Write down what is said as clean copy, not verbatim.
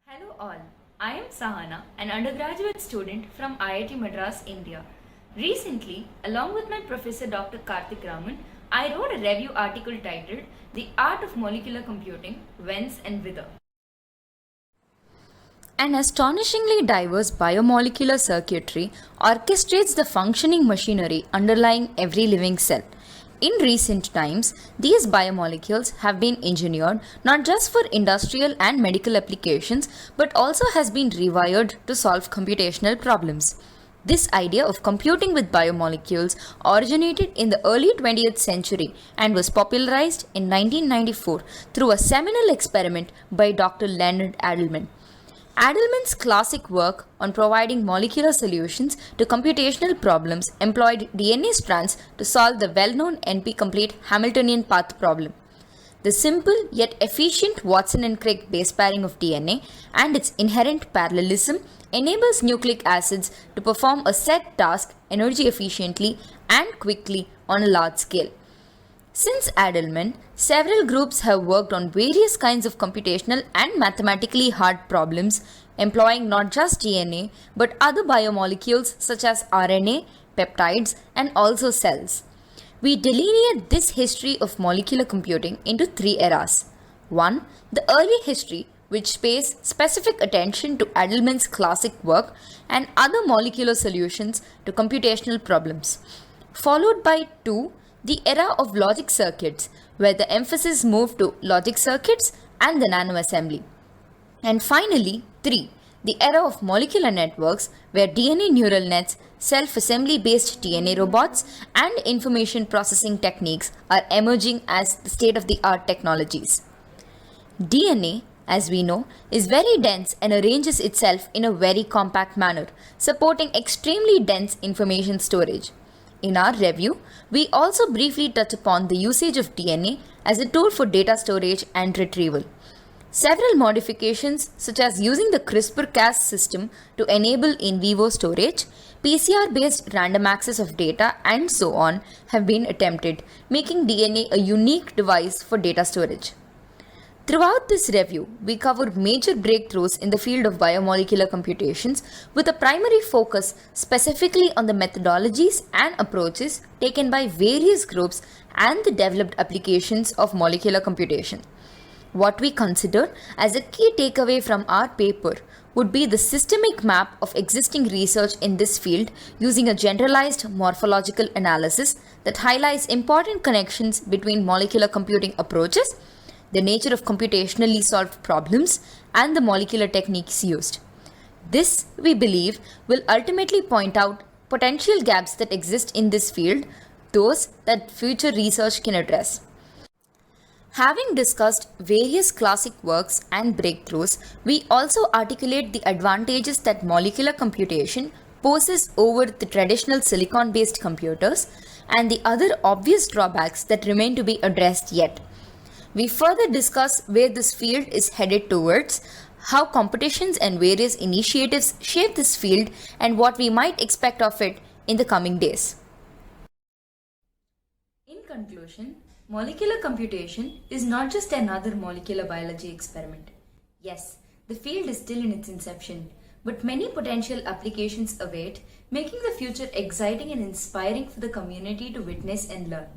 Hello all, I am Sahana, an undergraduate student from IIT Madras, India. Recently, along with my professor Dr. Karthik Raman, I wrote a review article titled The Art of Molecular Computing, Whence and Whither. An astonishingly diverse biomolecular circuitry orchestrates the functioning machinery underlying every living cell. In recent times, these biomolecules have been engineered not just for industrial and medical applications but also has been rewired to solve computational problems. This idea of computing with biomolecules originated in the early 20th century and was popularized in 1994 through a seminal experiment by Dr. Leonard Adleman. Adleman's classic work on providing molecular solutions to computational problems employed DNA strands to solve the well-known NP-complete Hamiltonian path problem. The simple yet efficient Watson and Crick base pairing of DNA and its inherent parallelism enables nucleic acids to perform a set task energy efficiently and quickly on a large scale. Since Adleman, several groups have worked on various kinds of computational and mathematically hard problems employing not just DNA but other biomolecules such as RNA, peptides, and also cells. We delineate this history of molecular computing into three eras. 1. The early history, which pays specific attention to Adleman's classic work and other molecular solutions to computational problems. Followed by 2. The era of logic circuits, where the emphasis moved to logic circuits and the nanoassembly. And finally, 3. The era of molecular networks, where DNA neural nets, self-assembly based DNA robots, and information processing techniques are emerging as the state-of-the-art technologies. DNA, as we know, is very dense and arranges itself in a very compact manner, supporting extremely dense information storage. In our review, we also briefly touch upon the usage of DNA as a tool for data storage and retrieval. Several modifications, such as using the CRISPR-Cas system to enable in vivo storage, PCR-based random access of data, and so on, have been attempted, making DNA a unique device for data storage. Throughout this review, we cover major breakthroughs in the field of biomolecular computations with a primary focus specifically on the methodologies and approaches taken by various groups and the developed applications of molecular computation. What we consider as a key takeaway from our paper would be the systemic map of existing research in this field using a generalized morphological analysis that highlights important connections between molecular computing approaches, the nature of computationally solved problems, and the molecular techniques used. This, we believe, will ultimately point out potential gaps that exist in this field, those that future research can address. Having discussed various classic works and breakthroughs, we also articulate the advantages that molecular computation poses over the traditional silicon-based computers and the other obvious drawbacks that remain to be addressed yet. We further discuss where this field is headed towards, how competitions and various initiatives shape this field, and what we might expect of it in the coming days. In conclusion, molecular computation is not just another molecular biology experiment. Yes, the field is still in its inception, but many potential applications await, making the future exciting and inspiring for the community to witness and learn.